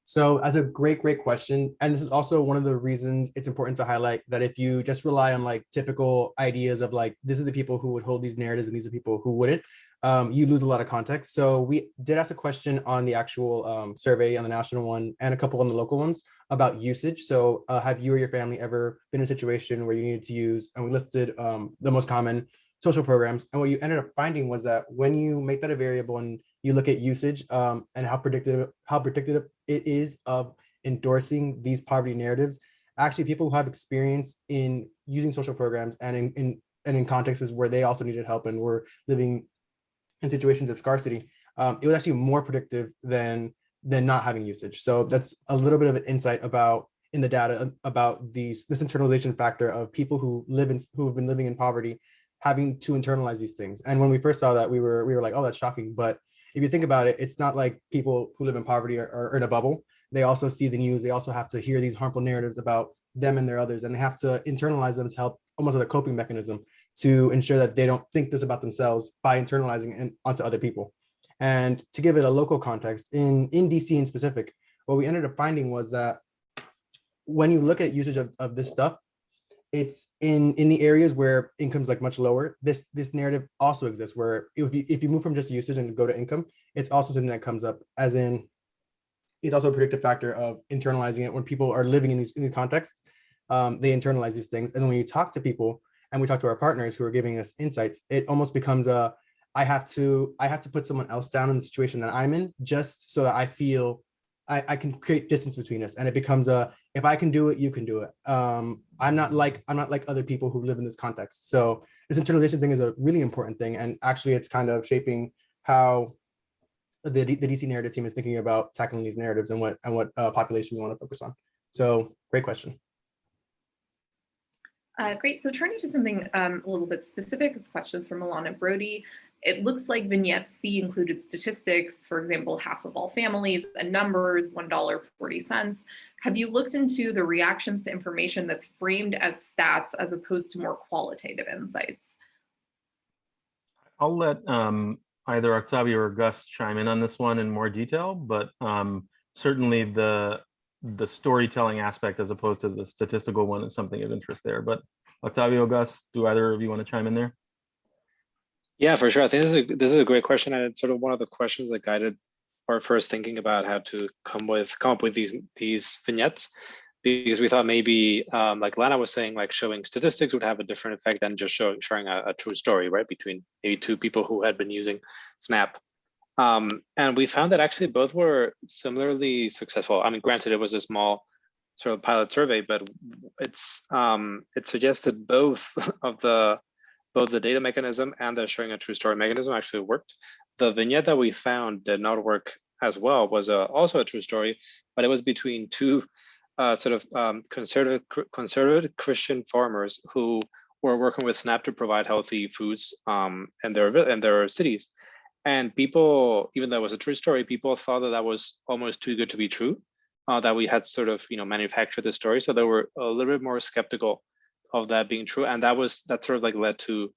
So that's a great question. And this is also one of the reasons it's important to highlight that if you just rely on like typical ideas of like, this is the people who would hold these narratives and these are people who wouldn't, you lose a lot of context. So we did ask a question on the actual survey on the national one and a couple on the local ones about usage. So have you or your family ever been in a situation where you needed to use, and we listed the most common social programs. And what you ended up finding was that when you make that a variable and you look at usage and how predictive it is of endorsing these poverty narratives, actually people who have experience in using social programs and in and in contexts where they also needed help and were living in situations of scarcity, it was actually more predictive than not having usage. So that's a little bit of an insight about in the data about this internalization factor of people who have been living in poverty having to internalize these things. And when we first saw that, we were like, oh, that's shocking. But if you think about it, it's not like people who live in poverty are in a bubble. They also see the news. They also have to hear these harmful narratives about them and their others, and they have to internalize them to help, almost as a coping mechanism, to ensure that they don't think this about themselves by internalizing it onto other people. And to give it a local context, in DC in specific, what we ended up finding was that when you look at usage of this stuff, it's in the areas where income's like much lower. This narrative also exists, where if you move from just usage and go to income, it's also something that comes up, as in it's also a predictive factor of internalizing it. When people are living in these contexts, they internalize these things. And then when you talk to people, and we talk to our partners who are giving us insights, it almost becomes I have to put someone else down in the situation that I'm in, just so that I feel I can create distance between us. And it becomes if I can do it, you can do it. I'm not like other people who live in this context. So this internalization thing is a really important thing. And actually it's kind of shaping how the DC narrative team is thinking about tackling these narratives and what population we want to focus on. So great question. Great. So turning to something a little bit specific, this question's from Alana Brody. It looks like vignette C included statistics, for example, half of all families, and numbers, $1.40. Have you looked into the reactions to information that's framed as stats as opposed to more qualitative insights? I'll let either Octavio or Gus chime in on this one in more detail, but certainly the storytelling aspect as opposed to the statistical one is something of interest there. But Octavio, Gus, do either of you want to chime in there? Yeah, for sure. I think this is a great question, and it's sort of one of the questions that guided our first thinking about how to come up with these vignettes, because we thought maybe like Lana was saying, like showing statistics would have a different effect than just sharing a true story, right, between maybe two people who had been using Snap. And we found that actually both were similarly successful. I mean, granted, it was a small sort of pilot survey, but it suggested both the data mechanism and the showing a true story mechanism actually worked. The vignette that we found did not work as well, was also a true story, but it was between two conservative Christian farmers who were working with Snap to provide healthy foods in their cities. And people, even though it was a true story, people thought that was almost too good to be true, that we had sort of manufactured the story. So they were a little bit more skeptical of that being true, and that sort of like led to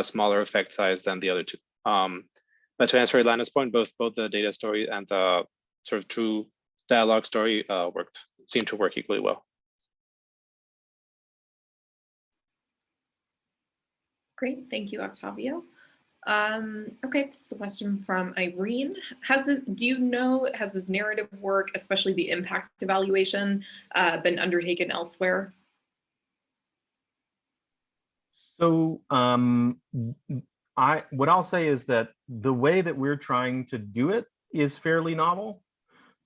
smaller effect size than the other two. But to answer Ilana's point, both the data story and the sort of true dialogue story seemed to work equally well. Great, thank you, Octavio. Okay, this is a question from Irene. Has this narrative work, especially the impact evaluation, been undertaken elsewhere? So what I'll say is that the way that we're trying to do it is fairly novel.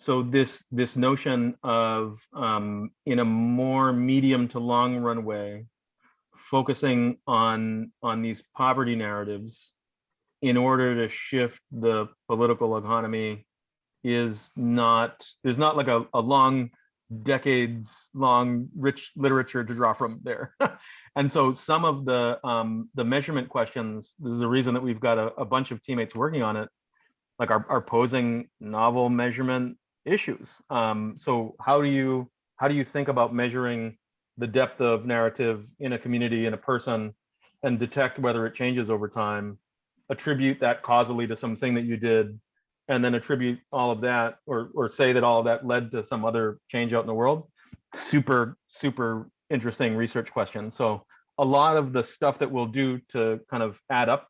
So this notion of in a more medium to long run way, focusing on these poverty narratives in order to shift the political economy there's not like a long decades long rich literature to draw from there. And so some of the measurement questions, this is a reason that we've got a bunch of teammates working on it, like are posing novel measurement issues. So how do you think about measuring the depth of narrative in a community, in a person, and detect whether it changes over time, attribute that causally to something that you did, and then attribute all of that or say that all of that led to some other change out in the world? Super interesting research question. So a lot of the stuff that we'll do to kind of add up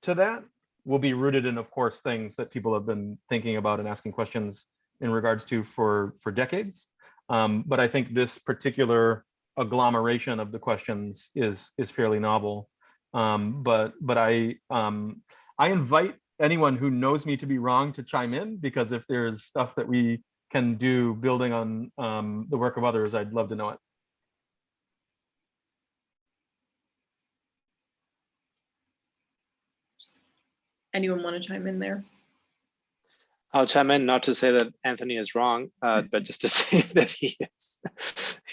to that will be rooted in, of course, things that people have been thinking about and asking questions in regards to for decades. But I think this particular agglomeration of the questions is fairly novel. But I invite anyone who knows me to be wrong to chime in, because if there's stuff that we can do building on the work of others, I'd love to know it. Anyone want to chime in there? I'll chime in, not to say that Anthony is wrong, but just to say that he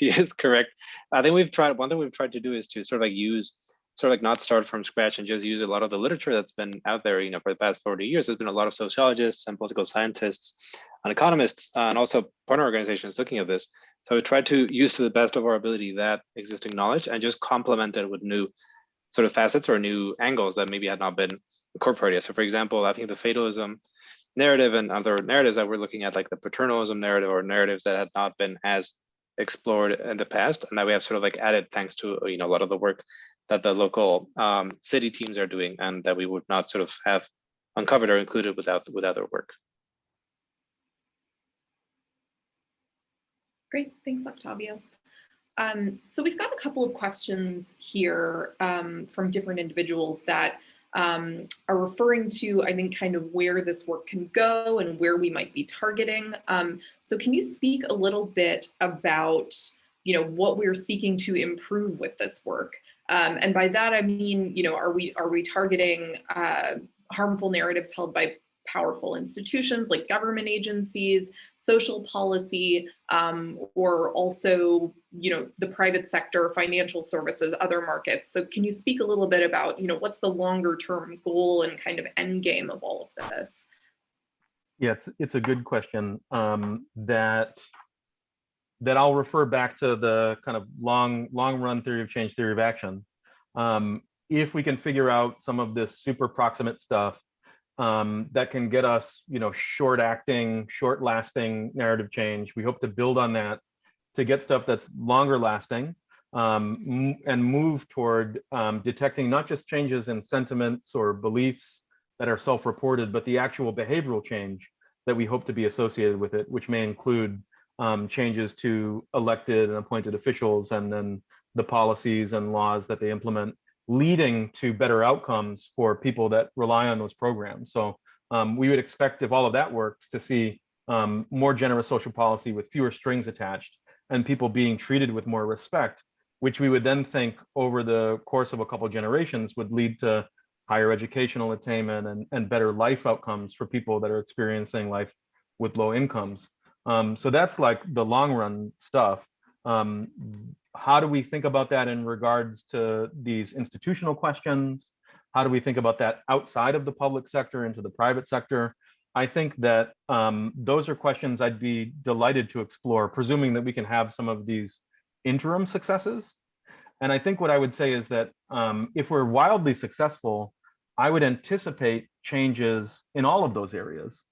is correct. I think one thing we've tried to do is to sort of like not start from scratch and just use a lot of the literature that's been out there, for the past 40 years. There's been a lot of sociologists and political scientists and economists and also partner organizations looking at this. So we tried to use to the best of our ability that existing knowledge and just complement it with new sort of facets or new angles that maybe had not been incorporated. So for example, I think the fatalism narrative and other narratives that we're looking at, like the paternalism narrative or narratives that had not been as explored in the past, and that we have sort of like added thanks to a lot of the work that the local city teams are doing, and that we would not sort of have uncovered or included without their work. Great, thanks, Octavio. So we've got a couple of questions here from different individuals that are referring to, I think, kind of where this work can go and where we might be targeting. So can you speak a little bit about, what we're seeking to improve with this work? And by that, I mean, are we targeting harmful narratives held by powerful institutions like government agencies, social policy, or also, the private sector, financial services, other markets? So can you speak a little bit about, what's the longer term goal and kind of end game of all of this? Yeah, it's a good question that I'll refer back to the kind of long run theory of change, theory of action. If we can figure out some of this super proximate stuff that can get us, short acting, short lasting narrative change, we hope to build on that to get stuff that's longer lasting and move toward detecting not just changes in sentiments or beliefs that are self-reported, but the actual behavioral change that we hope to be associated with it, which may include changes to elected and appointed officials, and then the policies and laws that they implement, leading to better outcomes for people that rely on those programs. So we would expect, if all of that works, to see more generous social policy with fewer strings attached and people being treated with more respect, which we would then think over the course of a couple of generations would lead to higher educational attainment and better life outcomes for people that are experiencing life with low incomes. So that's like the long run stuff. How do we think about that in regards to these institutional questions? How do we think about that outside of the public sector into the private sector? I think that those are questions I'd be delighted to explore, presuming that we can have some of these interim successes. And I think what I would say is that if we're wildly successful, I would anticipate changes in all of those areas,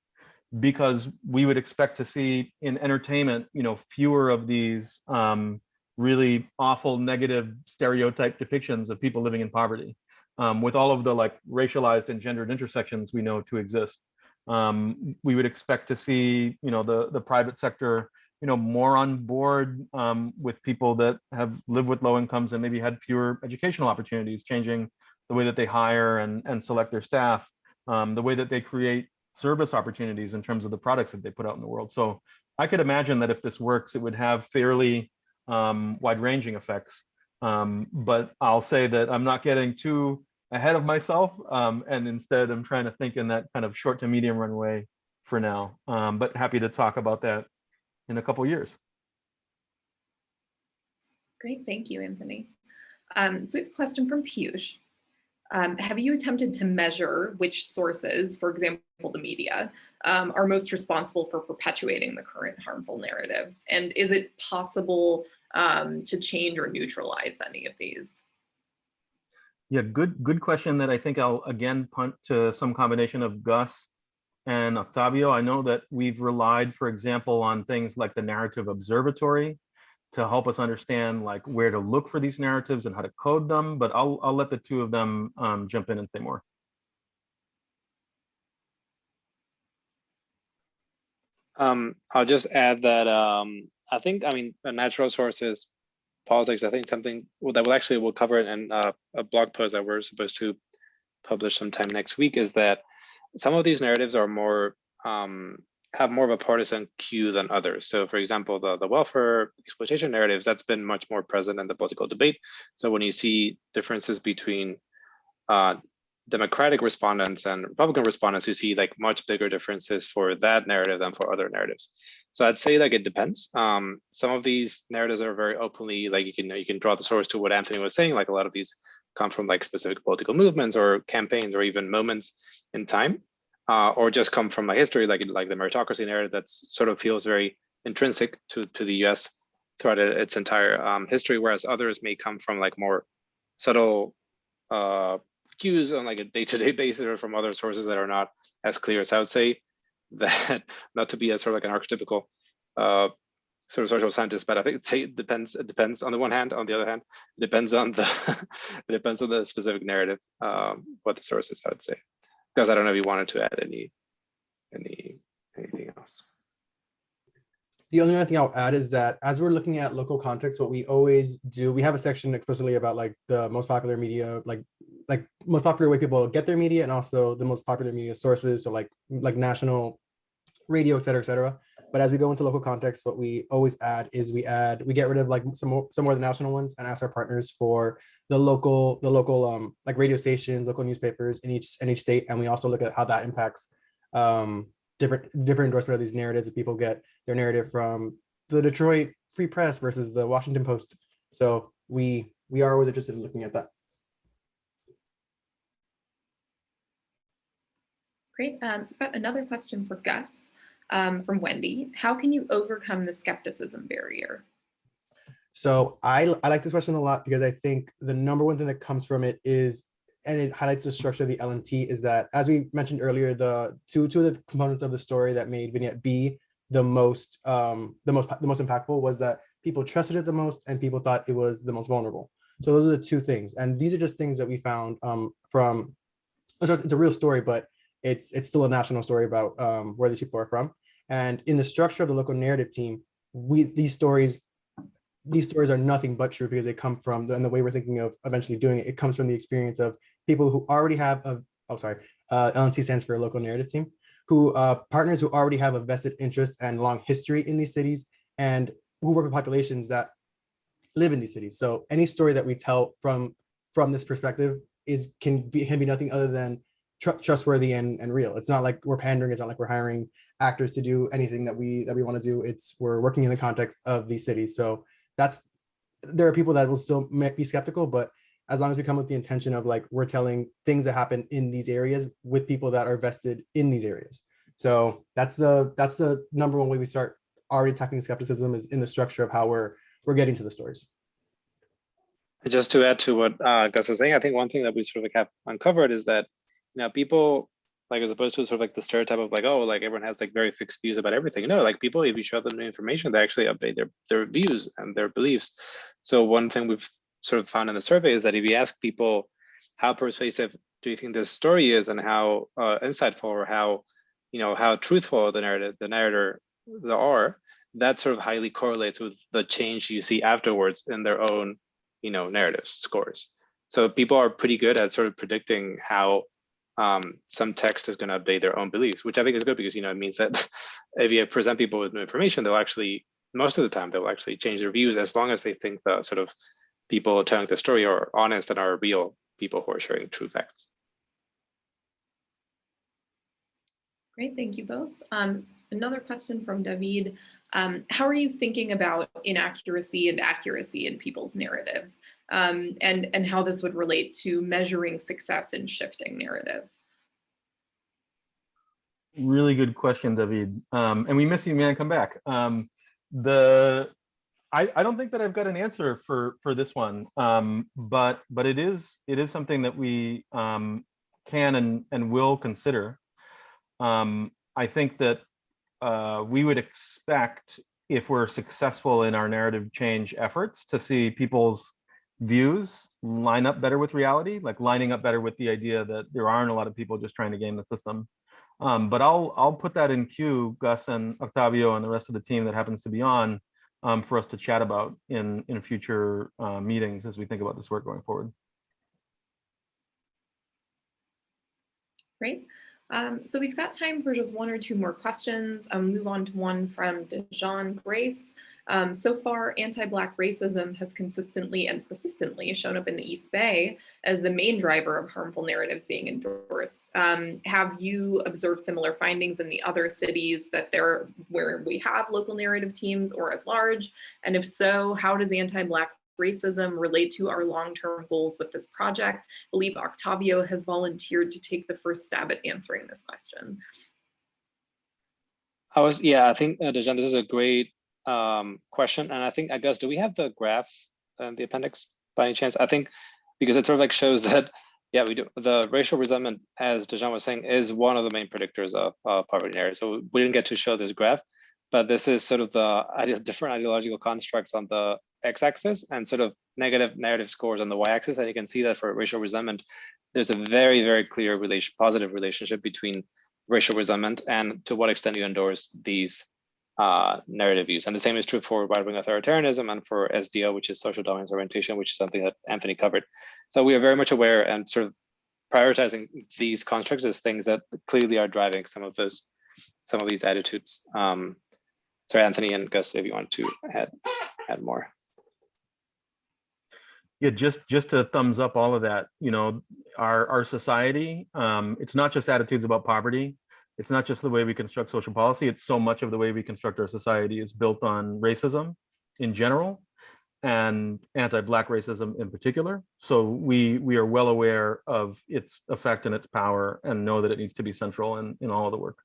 because we would expect to see in entertainment, fewer of these really awful negative stereotype depictions of people living in poverty, with all of the racialized and gendered intersections we know to exist. We would expect to see, the private sector, more on board with people that have lived with low incomes and maybe had fewer educational opportunities, changing the way that they hire and select their staff, the way that they create service opportunities in terms of the products that they put out in the world. So I could imagine that if this works, it would have fairly wide-ranging effects. But I'll say that I'm not getting too ahead of myself, and instead I'm trying to think in that kind of short to medium run way for now. But happy to talk about that in a couple of years. Great, thank you, Anthony. So we have a question from Piyush. Have you attempted to measure which sources, for example, the media, are most responsible for perpetuating the current harmful narratives? And is it possible to change or neutralize any of these? Yeah, good question that I think I'll again punt to some combination of Gus and Octavio. I know that we've relied, for example, on things like the Narrative Observatory to help us understand where to look for these narratives and how to code them, but I'll let the two of them jump in and say more. I'll just add that I think, natural sources politics, I think something that we'll cover it in a blog post that we're supposed to publish sometime next week, is that some of these narratives are more have more of a partisan cue than others. So for example, the welfare exploitation narratives, that's been much more present in the political debate. So when you see differences between Democratic respondents and Republican respondents who see like much bigger differences for that narrative than for other narratives. So I'd say like it depends. Some of these narratives are very openly, like you can draw the source to what Anthony was saying, like a lot of these come from like specific political movements or campaigns or even moments in time, or just come from like history, like the meritocracy narrative that sort of feels very intrinsic to the US throughout its entire history, whereas others may come from like more subtle cues on like a day-to-day basis or from other sources that are not as clear. So I would say that, not to be a sort of like an archetypical sort of social scientist, but I think it depends. It depends on the one hand. On the other hand, it depends on the it depends on the specific narrative, what the source is, I would say. Because I don't know if you wanted to add anything else. The only other thing I'll add is that as we're looking at local context, what we always do, we have a section explicitly about like the most popular media, like most popular way people get their media, and also the most popular media sources, so like national radio, et cetera, et cetera. But as we go into local context, what we always add is we get rid of like some more of the national ones and ask our partners for the local like radio stations, local newspapers in each state, and we also look at how that impacts different endorsement of these narratives. If people get their narrative from the Detroit Free Press versus the Washington Post, so we are always interested in looking at that. Great. We've got another question for Gus from Wendy. How can you overcome the skepticism barrier? So I like this question a lot because I think the number one thing that comes from it is, and it highlights the structure of the LNT, is that, as we mentioned earlier, the two of the components of the story that made Vignette B the most impactful was that people trusted it the most and people thought it was the most vulnerable. So those are the two things, and these are just things that we found from. It's a real story, but it's still a national story about where these people are from. And in the structure of the local narrative team, these stories are nothing but true because they come from, and the way we're thinking of eventually doing it, it comes from the experience of people who already have LNT stands for local narrative team, who partners who already have a vested interest and long history in these cities and who work with populations that live in these cities. So any story that we tell from this perspective can be nothing other than trustworthy and real. It's not like we're pandering. It's not like we're hiring actors to do anything that we want to do. We're working in the context of these cities. So there are people that will still be skeptical, but as long as we come with the intention of like, we're telling things that happen in these areas with people that are vested in these areas. So that's the number one way we start already tackling skepticism, is in the structure of how we're getting to the stories. Just to add to what Gus was saying, I think one thing that we sort of have uncovered is that, people, like, as opposed to sort of like the stereotype of like, oh, like everyone has like very fixed views about everything. No, like people, if you show them new information, they actually update their views and their beliefs. So one thing we've sort of found in the survey is that if you ask people, how persuasive do you think this story is, and how insightful or how truthful the narrators are, that sort of highly correlates with the change you see afterwards in their own, narrative scores. So people are pretty good at sort of predicting how some text is going to update their own beliefs, which I think is good because, it means that if you present people with new information, they'll actually, most of the time, they'll actually change their views as long as they think the sort of people telling the story are honest and are real people who are sharing true facts. Great, thank you both. Another question from David. How are you thinking about inaccuracy and accuracy in people's narratives, and how this would relate to measuring success in shifting narratives? Really good question, David. And we miss you, man. Come back. I don't think that I've got an answer for this one, but it is something that we can and will consider. I think that we would expect, if we're successful in our narrative change efforts, to see people's views line up better with reality, like lining up better with the idea that there aren't a lot of people just trying to game the system. But I'll put that in queue, Gus and Octavio and the rest of the team that happens to be on, for us to chat about in future meetings as we think about this work going forward. Great. So we've got time for just one or two more questions. I'll move on to one from Dejan Grace. So far, anti-Black racism has consistently and persistently shown up in the East Bay as the main driver of harmful narratives being endorsed. Have you observed similar findings in the other cities where we have local narrative teams or at large? And if so, how does anti-Black racism relate to our long-term goals with this project? I believe Octavio has volunteered to take the first stab at answering this question. I think, Dejan, this is a great question. And I guess, do we have the graph in the appendix by any chance? I think, because it sort of like shows that, yeah, we do. The racial resentment, as Dejan was saying, is one of the main predictors of poverty narrative. So we didn't get to show this graph, but this is sort of the different ideological constructs on the x-axis and sort of negative narrative scores on the y-axis. And you can see that for racial resentment, there's a very, very clear positive relationship between racial resentment and to what extent you endorse these narrative views. And the same is true for right-wing authoritarianism and for SDO, which is social dominance orientation, which is something that Anthony covered. So we are very much aware and sort of prioritizing these constructs as things that clearly are driving some of these attitudes. Sorry, Anthony and Gus, if you want to add more. Yeah, just to thumbs up all of that, you know, our society, it's not just attitudes about poverty. It's not just the way we construct social policy. It's so much of the way we construct our society is built on racism in general and anti-Black racism in particular. So we are well aware of its effect and its power and know that it needs to be central in all of the work.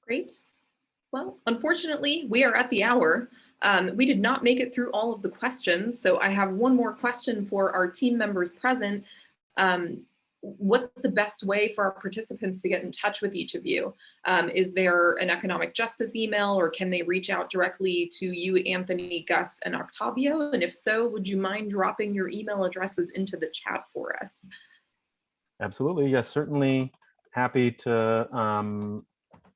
Great. Well, unfortunately, we are at the hour. We did not make it through all of the questions, so I have one more question for our team members present. What's the best way for our participants to get in touch with each of you? Is there an economic justice email, or can they reach out directly to you, Anthony, Gus, and Octavio? And if so, would you mind dropping your email addresses into the chat for us? Absolutely, yes, certainly happy to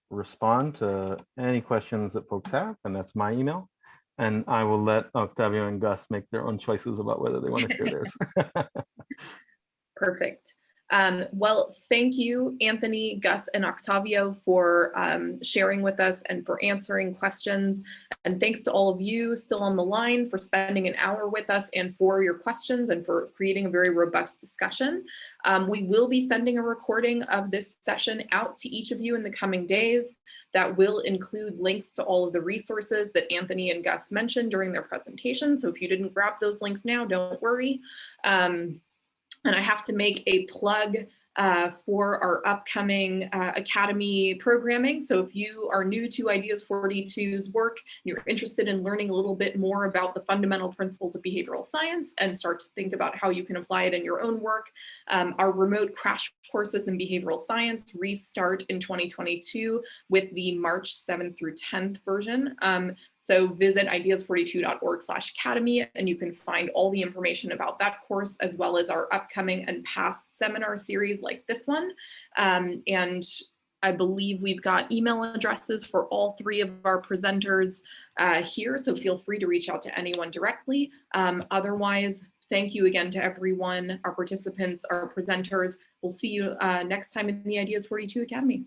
respond to any questions that folks have, and that's my email. And I will let Octavio and Gus make their own choices about whether they want to share theirs. Perfect. Well, thank you, Anthony, Gus, and Octavio for sharing with us and for answering questions. And thanks to all of you still on the line for spending an hour with us and for your questions and for creating a very robust discussion. We will be sending a recording of this session out to each of you in the coming days. That will include links to all of the resources that Anthony and Gus mentioned during their presentation. So if you didn't grab those links now, don't worry. And I have to make a plug for our upcoming Academy programming. So if you are new to Ideas 42's work, and you're interested in learning a little bit more about the fundamental principles of behavioral science and start to think about how you can apply it in your own work, our remote crash courses in behavioral science restart in 2022 with the March 7th through 10th version. So visit ideas42.org/academy, and you can find all the information about that course, as well as our upcoming and past seminar series like this one. And I believe we've got email addresses for all three of our presenters here, so feel free to reach out to anyone directly. Otherwise, thank you again to everyone, our participants, our presenters. We'll see you next time in the Ideas 42 Academy.